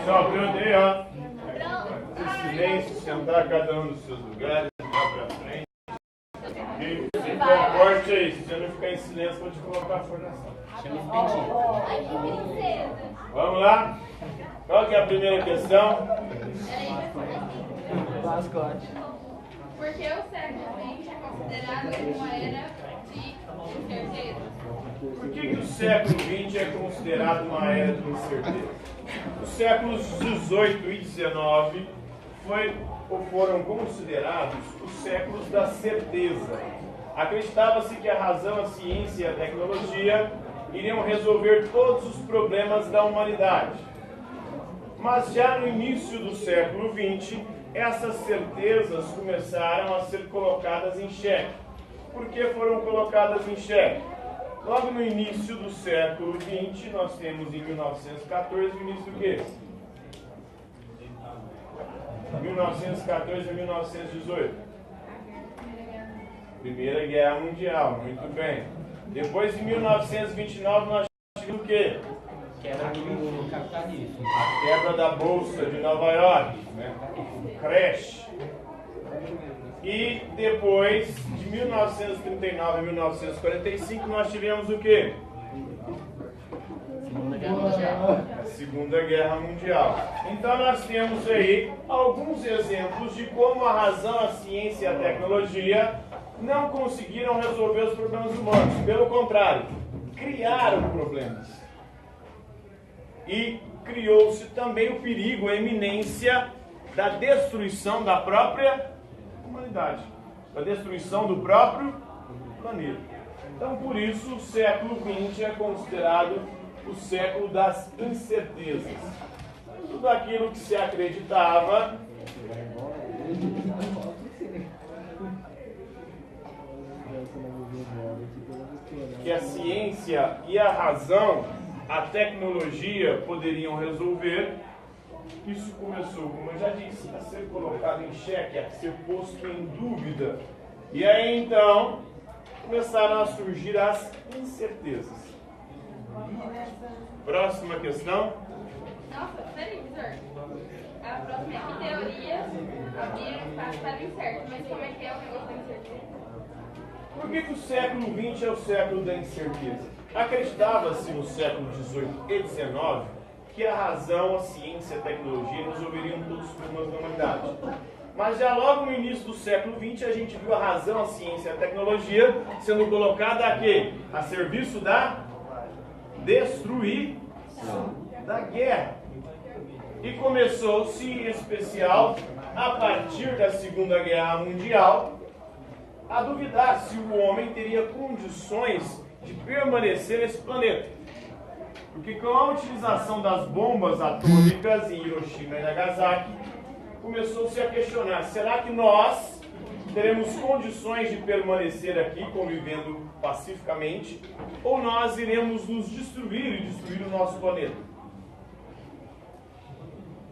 Só perguntei, ó. Em silêncio, sentar cada um nos seus lugares, lá pra frente. E se comporte aí, se você não ficar em silêncio, vou te colocar a fornação. Vamos lá? Qual que é a primeira questão? Mascote. Por que o século XX é considerado uma era de incerteza? Por que o século XX é considerado uma era de incerteza? Os séculos XVIII e XIX foram considerados os séculos da certeza. Acreditava-se que a razão, a ciência e a tecnologia iriam resolver todos os problemas da humanidade. Mas já no início do século XX, essas certezas começaram a ser colocadas em xeque. Por que foram colocadas em xeque? Logo no início do século XX, nós temos em 1914 o início do quê? 1914 a 1918. Primeira Guerra Mundial, muito bem. Depois, em 1929, nós tivemos o quê? Quebra do capitalismo. A quebra da Bolsa de Nova York, né? O crash. E depois, de 1939 a 1945, nós tivemos o quê? Segunda Guerra Mundial. A Segunda Guerra Mundial. Então nós temos aí alguns exemplos de como a razão, a ciência e a tecnologia não conseguiram resolver os problemas humanos. Pelo contrário, criaram problemas. E criou-se também o perigo, a iminência da destruição da própria humanidade, da destruição do próprio planeta. Então, por isso, o século XX é considerado o século das incertezas. Tudo aquilo que se acreditava que a ciência e a razão, a tecnologia poderiam resolver, isso começou, como eu já disse, a ser colocado em xeque, a ser posto em dúvida. E aí então começaram a surgir as incertezas. Próxima questão. Nossa, peraí, professor. A próxima é que teorias abriram espaço para o incerto, mas como é que é o negócio da incerteza? Por que o século XX é o século da incerteza? Acreditava-se no século XVIII e XIX que a razão, a ciência e a tecnologia resolveriam todos os problemas da humanidade. Mas já logo no início do século XX a gente viu a razão, a ciência e a tecnologia sendo colocada a quê? A serviço da destruição, da guerra. E começou-se, em especial, a partir da Segunda Guerra Mundial, a duvidar se o homem teria condições de permanecer nesse planeta. Porque com a utilização das bombas atômicas em Hiroshima e Nagasaki, começou-se a questionar, será que nós teremos condições de permanecer aqui convivendo pacificamente, ou nós iremos nos destruir e destruir o nosso planeta?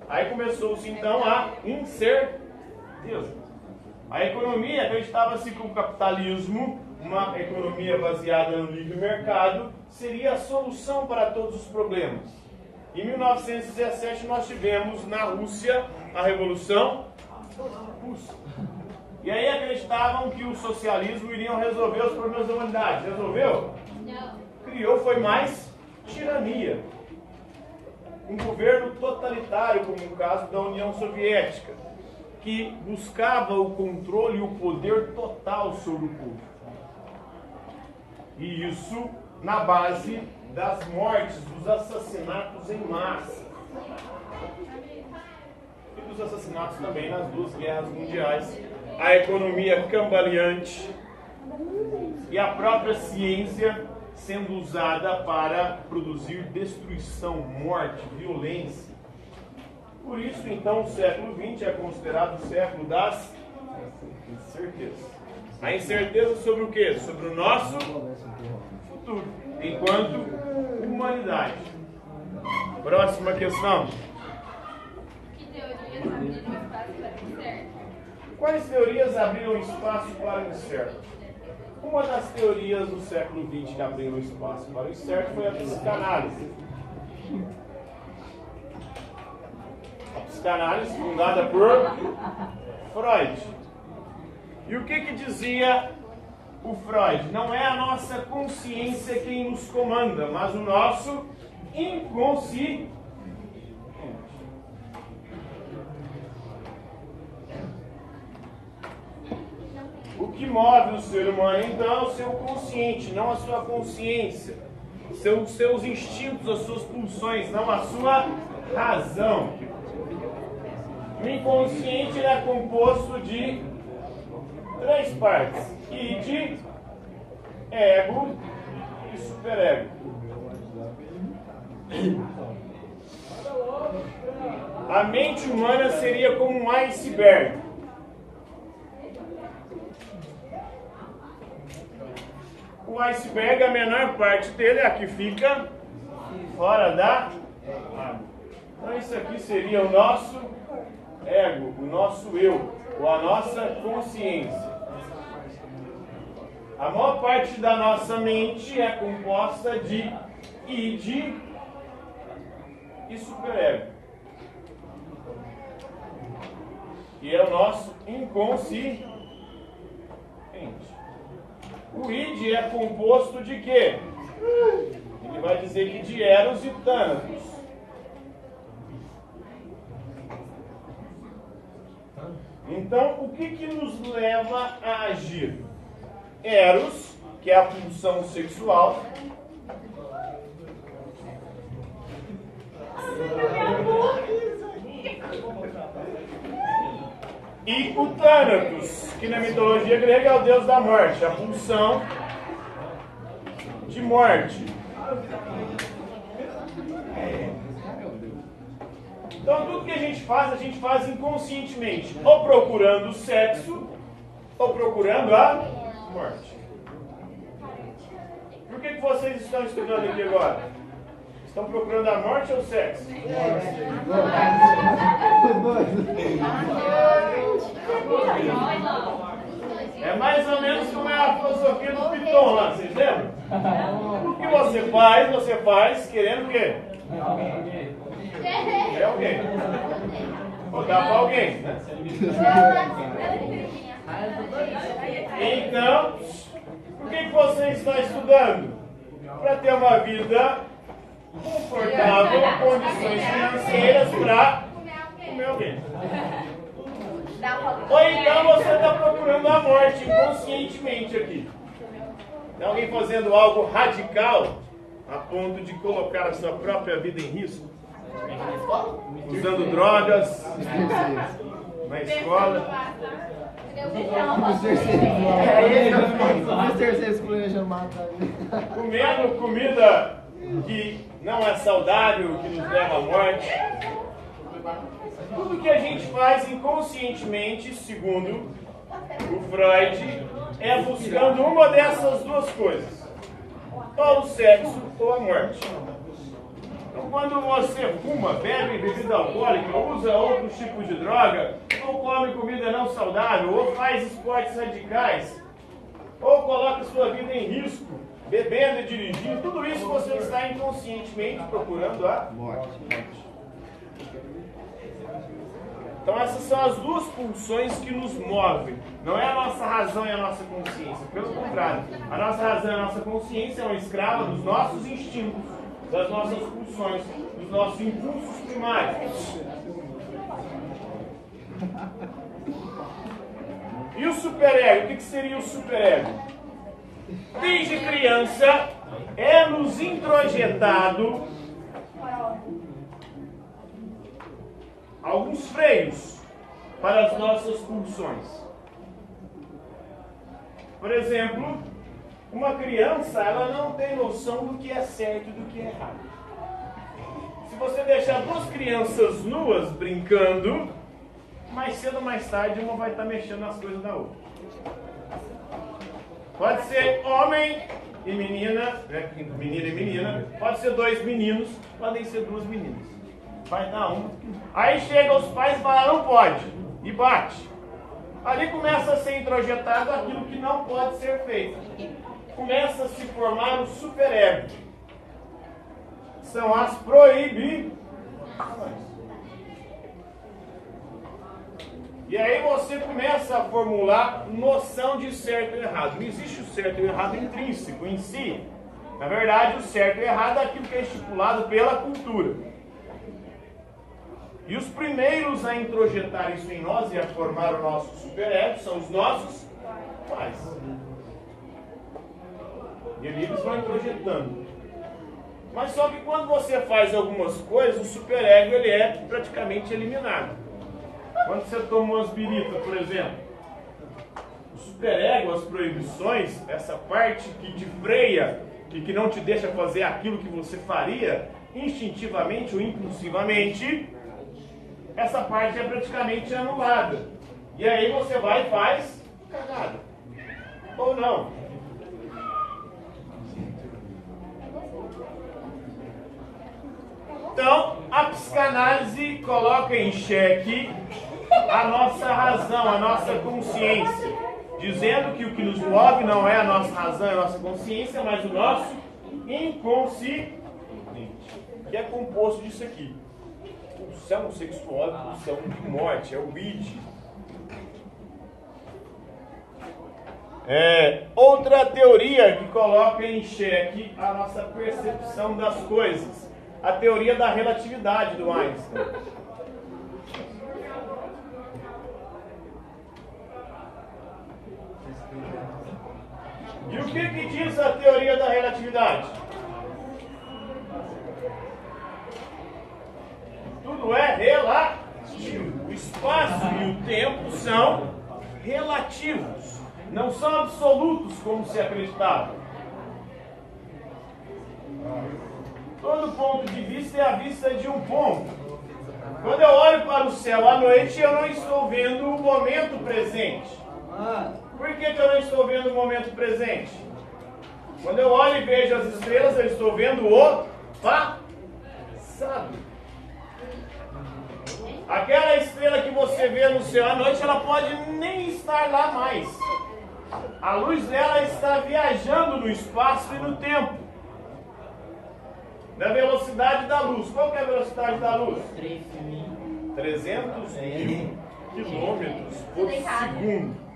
Aí começou-se então a incerteza. A economia, acreditava-se que o capitalismo, uma economia baseada no livre mercado, seria a solução para todos os problemas. Em 1917 nós tivemos na Rússia a Revolução Russa. E aí acreditavam que o socialismo iria resolver os problemas da humanidade. Resolveu? Não. Criou, foi mais tirania. Um governo totalitário, como no caso da União Soviética, que buscava o controle e o poder total sobre o povo. E isso na base das mortes, dos assassinatos em massa. E dos assassinatos também nas duas guerras mundiais. A economia cambaleante e a própria ciência sendo usada para produzir destruição, morte, violência. Por isso, então, o século XX é considerado o século das incertezas. A incerteza sobre o quê? Sobre o nosso futuro, enquanto humanidade. Próxima questão. Que teorias abriram espaço para o incerto? Quais teorias abriram espaço para o incerto? Uma das teorias do século XX que abriu espaço para o incerto foi a psicanálise. psicanálise fundada por Freud. E o que dizia o Freud? Não é a nossa consciência quem nos comanda, mas o nosso inconsciente. O que move o ser humano, então, é o seu consciente, não a sua consciência. São os seus instintos, as suas pulsões, não a sua razão. O inconsciente ele é composto de 3 partes: id, ego e superego. A mente humana seria como um iceberg. O iceberg, a menor parte dele é a que fica fora da água. Então isso aqui seria o nosso ego, o nosso eu, ou a nossa consciência. A maior parte da nossa mente é composta de id e superego. E é o nosso inconsciente. O id é composto de quê? Ele vai dizer que de Eros e Thanatos. Então, o que nos leva a agir? Eros, que é a pulsão sexual. E o Thanatos, que na mitologia grega é o deus da morte, a pulsão de morte. Então tudo que a gente faz inconscientemente, ou procurando o sexo, ou procurando a morte. Por que vocês estão estudando aqui agora? Estão procurando a morte ou o sexo? É mais ou menos como é a filosofia do Piton lá, vocês lembram? O que você faz querendo o quê? É alguém. Ou dar para alguém, né? Então, por que você está estudando? Para ter uma vida confortável, condições financeiras para comer alguém. Ou então você está procurando a morte inconscientemente aqui. Tem alguém fazendo algo radical a ponto de colocar a sua própria vida em risco? Usando drogas na escola. Comendo comida que não é saudável, que nos leva à morte. Tudo que a gente faz inconscientemente, segundo o Freud, é buscando uma dessas duas coisas: ou o sexo ou a morte. Então, quando você fuma, bebe bebida alcoólica, usa outros tipos de droga, ou come comida não saudável, ou faz esportes radicais, ou coloca sua vida em risco, bebendo e dirigindo, tudo isso você está inconscientemente procurando a morte. Então essas são as duas pulsões que nos movem. Não é a nossa razão e a nossa consciência. Pelo contrário, a nossa razão e a nossa consciência é uma escrava dos nossos instintos, das nossas pulsões, dos nossos impulsos primários. E o superego? O que seria o superego? Desde criança é nos introjetado alguns freios para as nossas pulsões. Por exemplo, uma criança, ela não tem noção do que é certo e do que é errado. Se você deixar duas crianças nuas brincando, mais cedo ou mais tarde uma vai estar mexendo nas coisas da outra. Pode ser homem e menina, né? Menina e menina, pode ser dois meninos, podem ser duas meninas. Vai dar uma. Aí chega os pais e falam, não pode, e bate. Ali começa a ser introjetado aquilo que não pode ser feito. Começa a se formar o superego. São as proibições. E aí você começa a formular noção de certo e errado. Não existe o certo e o errado intrínseco em si. Na verdade, o certo e o errado é aquilo que é estipulado pela cultura. E os primeiros a introjetar isso em nós e a formar o nosso superego são os nossos pais. E ali eles vão introjetando. Mas só que quando você faz algumas coisas, o superego ele é praticamente eliminado. Quando você toma umas biritas, por exemplo, o superego, as proibições, essa parte que te freia e que não te deixa fazer aquilo que você faria instintivamente ou impulsivamente, essa parte é praticamente anulada. E aí você vai e faz cagada. Ou não. Então, a psicanálise coloca em xeque a nossa razão, a nossa consciência, dizendo que o que nos move não é a nossa razão, é a nossa consciência, mas o nosso inconsciente, que é composto disso aqui. Pulsão sexual e pulsão de morte, é o id. Outra teoria que coloca em xeque a nossa percepção das coisas, a teoria da relatividade do Einstein. E o que diz a teoria da relatividade? Tudo é relativo. O espaço e o tempo são relativos. Não são absolutos como se acreditava. Todo ponto de vista é a vista de um ponto. Quando eu olho para o céu à noite, eu não estou vendo o momento presente. Por que eu não estou vendo o momento presente? Quando eu olho e vejo as estrelas, eu estou vendo o passado. Aquela estrela que você vê no céu à noite, ela pode nem estar lá mais. A luz dela está viajando no espaço e no tempo. Da velocidade da luz. Qual que é a velocidade da luz? 300 mil quilômetros por segundo.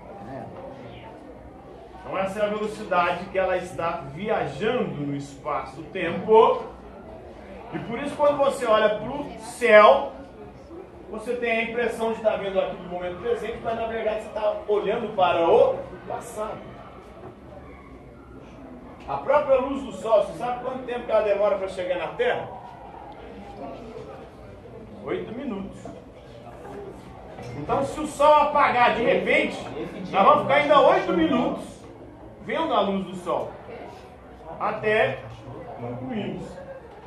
Então essa é a velocidade que ela está viajando no espaço-tempo. E por isso quando você olha para o céu, você tem a impressão de estar vendo aquilo no momento presente, mas na verdade você está olhando para o passado. A própria luz do sol, você sabe quanto tempo que ela demora para chegar na Terra? 8 minutos. Então se o sol apagar de repente, nós vamos ficar ainda 8 minutos vendo a luz do sol. Até concluímos.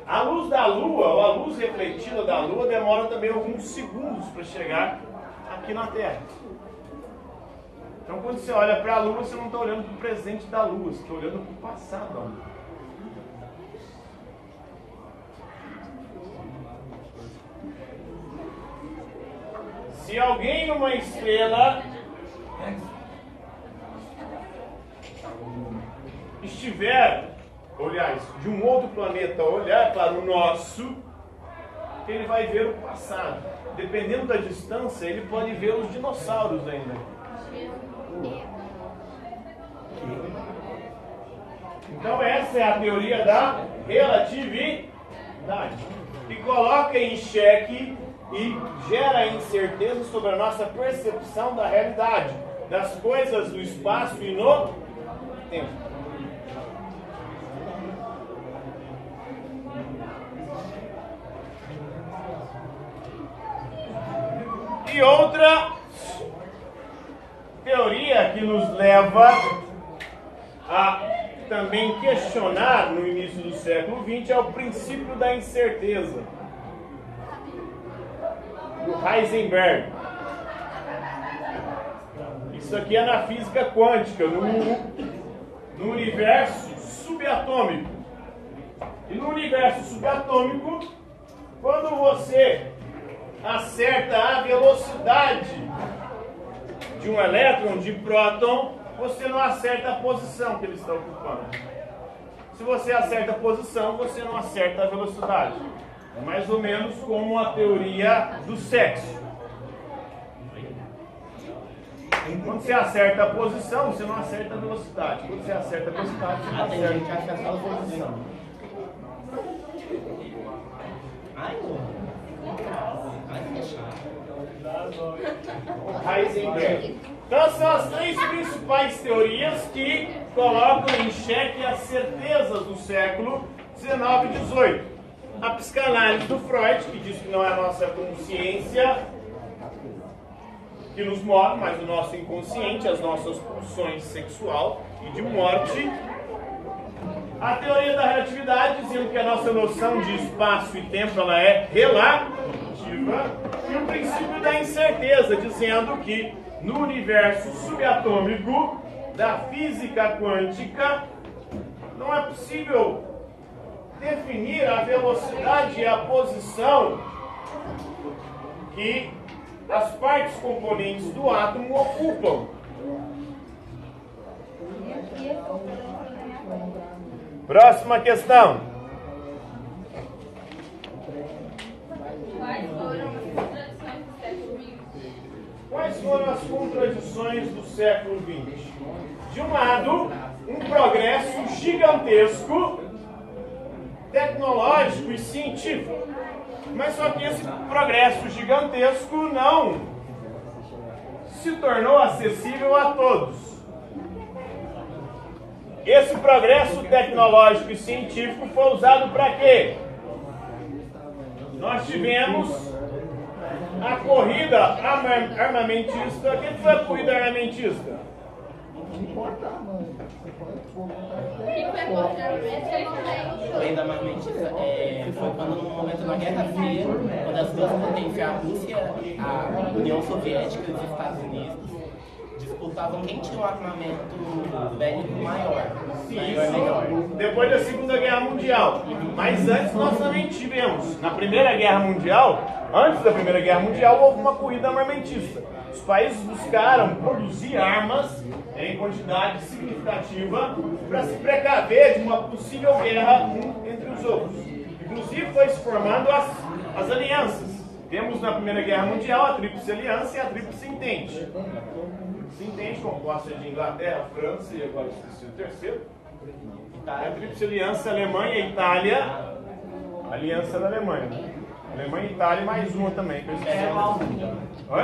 A luz da lua, ou a luz refletida da lua, demora também alguns segundos para chegar aqui na Terra. Então quando você olha para a lua, você não está olhando para o presente da lua, você está olhando para o passado da lua. Se alguém numa estrela estiver, aliás, de um outro planeta olhar para o nosso, ele vai ver o passado. Dependendo da distância, ele pode ver os dinossauros ainda. Então essa é a teoria da relatividade, que coloca em xeque e gera incerteza sobre a nossa percepção da realidade, das coisas do espaço e no tempo. E outra teoria que nos leva a também questionar no início do século XX é o princípio da incerteza, do Heisenberg. Isso aqui é na física quântica, no universo subatômico. E no universo subatômico, quando você acerta a velocidade de um elétron, de próton, você não acerta a posição que ele está ocupando. Se você acerta a posição, você não acerta a velocidade. É mais ou menos como a teoria do sexo. Quando você acerta a posição, você não acerta a velocidade. Quando você acerta a velocidade, você não Tem gente que acerta. acha só a posição. Ai, vai fechar. Heisenberg. Então são as três principais teorias que colocam em xeque as certezas do século XIX e XVIII. A psicanálise do Freud, que diz que não é a nossa consciência que nos move, mas o nosso inconsciente, as nossas pulsões sexual e de morte. A teoria da relatividade, dizendo que a nossa noção de espaço e tempo ela é relativa. E o princípio da incerteza, dizendo que no universo subatômico da física quântica não é possível definir a velocidade e a posição que as partes componentes do átomo ocupam. Próxima questão. Quais foram as contradições do século XX? De um lado, um progresso gigantesco, tecnológico e científico. Mas só que esse progresso gigantesco não se tornou acessível a todos. Esse progresso tecnológico e científico foi usado para quê? Nós tivemos a corrida armamentista. O que foi a corrida armamentista? A corrida armamentista foi quando, no momento da Guerra Fria, quando as duas potências, a Rússia, a União Soviética e os Estados Unidos, disputavam quem tinha um armamento bélico maior. Melhor. Depois da Segunda Guerra Mundial. Mas antes nós também tivemos, na Primeira Guerra Mundial, antes da Primeira Guerra Mundial, houve uma corrida armamentista. Os países buscaram produzir armas em quantidade significativa para se precaver de uma possível guerra entre os outros. Inclusive foi se formando as alianças. Temos na Primeira Guerra Mundial a Tríplice Aliança e a Tríplice Entente. Se entende composta de Inglaterra, França e agora esqueci o terceiro. A Tríplice Aliança, Alemanha e Itália. Aliança da Alemanha. Alemanha e Itália, mais uma também. Que eu esqueci. Oi?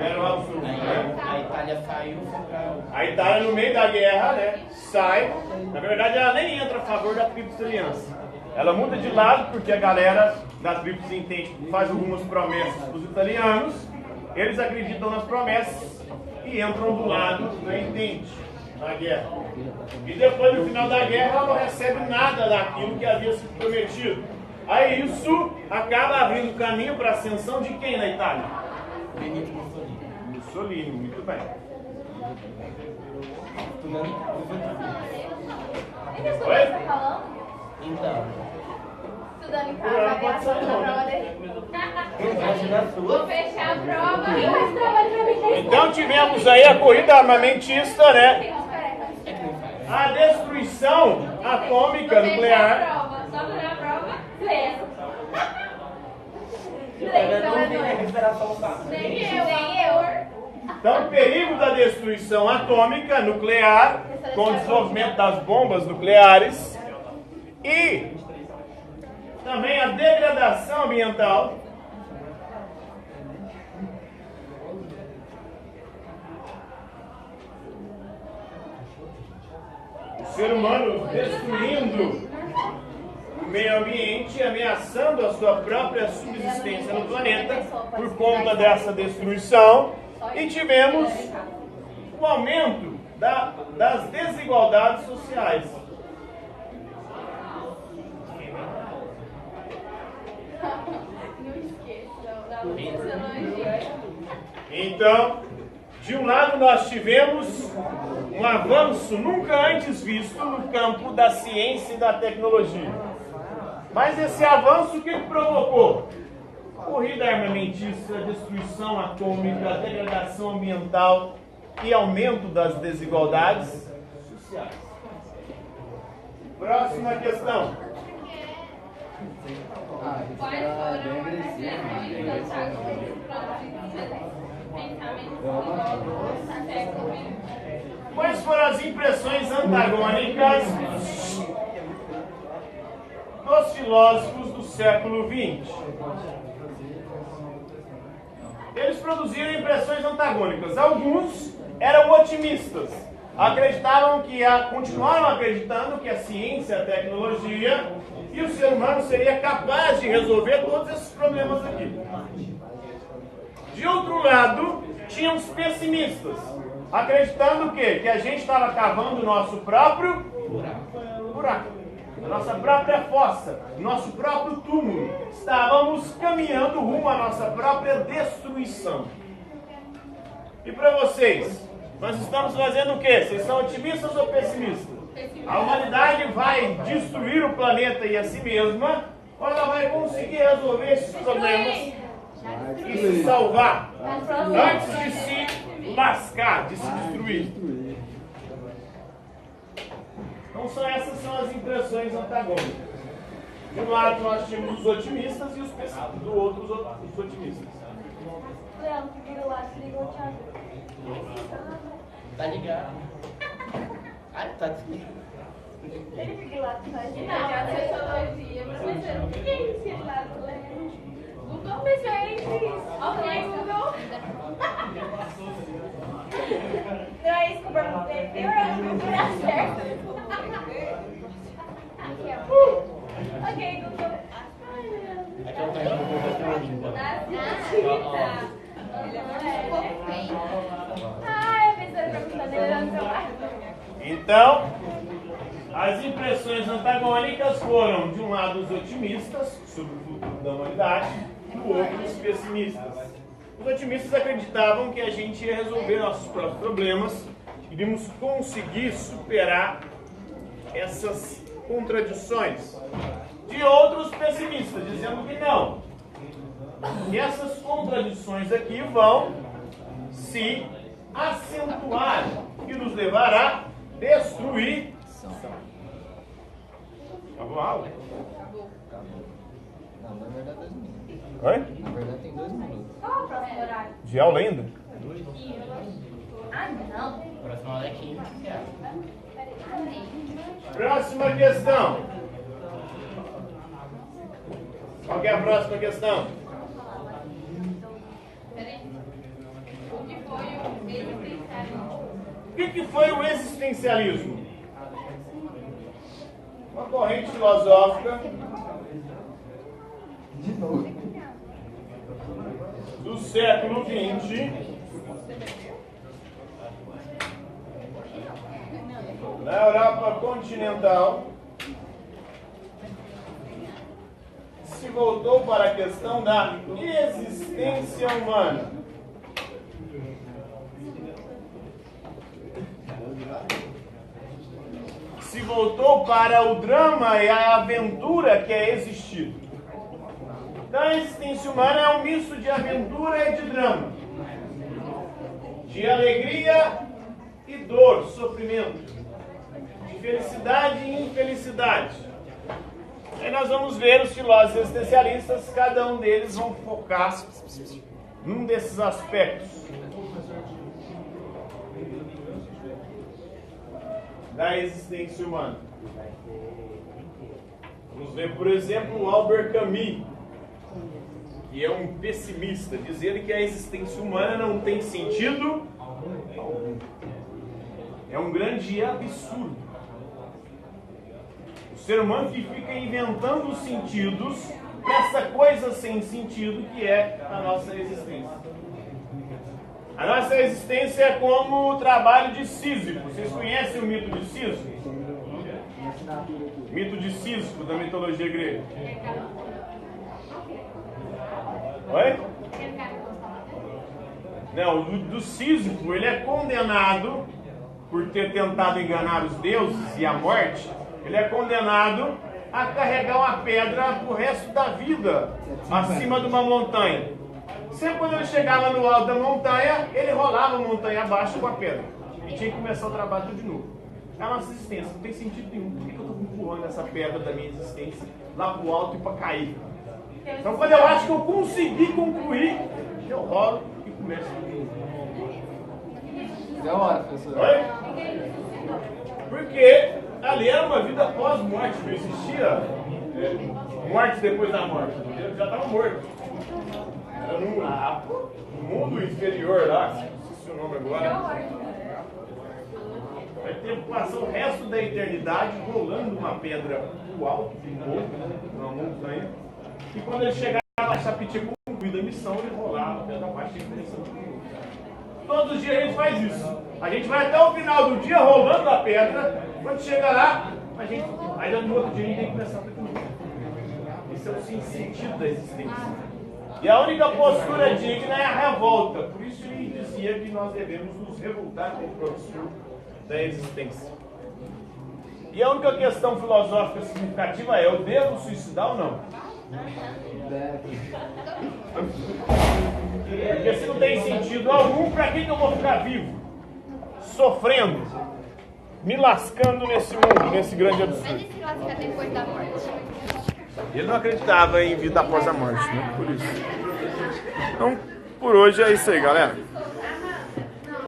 Era o Sul. A Itália saiu. A Itália, no meio da guerra, né, sai. Na verdade, ela nem entra a favor da Tríplice Aliança. Ela muda de lado porque a galera da Tríplice Entente faz algumas promessas para os italianos. Eles acreditam nas promessas e entram do lado da Entente na guerra. E depois, no final da guerra, ela não recebe nada daquilo que havia sido prometido. Aí isso acaba abrindo caminho para a ascensão de quem na Itália? Benito Mussolini. Mussolini, muito bem. Oi? Então. Estudando em Por ela casa, pode sair, não, né? Vou fechar a prova. Quem faz trabalho pra mim? Então tivemos aí a corrida armamentista, né? A destruição atômica nuclear. Só fazer a prova, lê. Nem eu. Então, o perigo da destruição atômica nuclear, com o desenvolvimento das bombas nucleares, e também a degradação ambiental. O ser humano destruindo o meio ambiente, ameaçando a sua própria subsistência no planeta por conta dessa destruição. E tivemos o aumento das desigualdades sociais. Não esqueça da Luciana. Então, de um lado nós tivemos um avanço nunca antes visto no campo da ciência e da tecnologia. Mas esse avanço o que provocou? Corrida armamentista, destruição atômica, degradação ambiental e aumento das desigualdades sociais. Próxima questão. Quais foram as reações dos antagônicos produzidos pelo pensamento Quais foram as impressões antagônicas dos filósofos do século XX? Eles produziram impressões antagônicas. Alguns eram otimistas, acreditavam que continuaram acreditando que a ciência, a tecnologia e o ser humano seria capaz de resolver todos esses problemas aqui. De outro lado, tinham os pessimistas, acreditando o quê? Que a gente estava cavando o nosso próprio buraco, a nossa própria fossa, o nosso próprio túmulo. Estávamos caminhando rumo à nossa própria destruição. E para vocês, nós estamos fazendo o quê? Vocês são otimistas ou pessimistas? A humanidade vai destruir o planeta e a si mesma, ou ela vai conseguir resolver esses problemas e se salvar antes de se lascar, de se destruir? Então essas são as impressões antagônicas. De um lado nós tínhamos os otimistas e os pessimistas, do outro os otimistas. Leandro, fica lá, se liga o Thiago. Tá ligado? Ai, tá desligado. Ele fica lá, tá ligado? Não, a sociologia, professor, o que é esse lado, Leandro? Google, professor, é isso. Ok, Google. Não é isso que eu perguntei, eu não vou certo. Aqui, ó. Ok, Google. Ai, meu Deus. Aqui eu tenho um pouco Ai, a professora perguntando, ele olhando no celular. Então, as impressões antagônicas foram, de um lado, os otimistas sobre o futuro da humanidade, do outro, os pessimistas. Os otimistas acreditavam que a gente ia resolver nossos próprios problemas, iríamos conseguir superar essas contradições. De outros pessimistas, dizendo que não. E essas contradições aqui vão se acentuar e nos levar a destruir. Acabou a aula? Acabou. Não, na verdade 2 minutos. Oi? Na verdade tem 2 minutos. Qual o próximo horário? De aula ainda? Ah, não. O próximo aula é 15. Próxima questão. Qual que é a próxima questão? Peraí. O que foi o existencialismo? O que foi o existencialismo? Uma corrente filosófica do século XX, na Europa continental, se voltou para a questão da existência humana. Se voltou para o drama e a aventura que é existir. Então a existência humana é um misto de aventura e de drama, de alegria e dor, sofrimento, de felicidade e infelicidade. Aí nós vamos ver os filósofos existencialistas, cada um deles vão focar num desses aspectos da existência humana. Vamos ver, por exemplo, o Albert Camus, que é um pessimista, dizendo que a existência humana não tem sentido algum. É um grande absurdo. O ser humano que fica inventando sentidos para essa coisa sem sentido que é a nossa existência. A nossa existência é como o trabalho de Sísifo. Vocês conhecem o mito de Sísifo? Mito de Sísifo, da mitologia grega. Oi? Não, do Sísifo, ele é condenado por ter tentado enganar os deuses e a morte. Ele é condenado a carregar uma pedra pro resto da vida acima de uma montanha. Sempre quando ele chegava no alto da montanha, ele rolava a montanha abaixo com a pedra. E tinha que começar o trabalho tudo de novo. É a nossa existência, não tem sentido nenhum. Por que eu estou empurrando essa pedra da minha existência lá pro alto e para cair? Então quando eu acho que eu consegui concluir, eu rolo e começo tudo de novo. Da hora, professor. Oi? Porque ali era uma vida pós-morte, não existia morte depois da morte, entendeu? Já estava morto. Era no mundo inferior lá, não sei se é o nome agora. Vai ter que passar o resto da eternidade rolando uma pedra pro alto, de novo, uma montanha. E quando ele chegar lá, a Chapiti concluída a missão, ele rolar a pedra abaixo e começar. Todos os dias a gente faz isso. A gente vai até o final do dia rolando a pedra. Quando chega lá, aí no outro dia a gente tem que começar tudo de novo. Esse é o sentido da existência. E a única postura digna é a revolta. Por isso ele dizia que nós devemos nos revoltar contra o absurdo da existência. E a única questão filosófica significativa é: eu devo suicidar ou não? Porque se não tem sentido algum, para que eu vou ficar vivo? Sofrendo, me lascando nesse mundo, nesse grande absurdo. Mas e se lascar depois da morte? Ele não acreditava em vida após a morte, né? Por isso. Então, por hoje é isso aí, galera.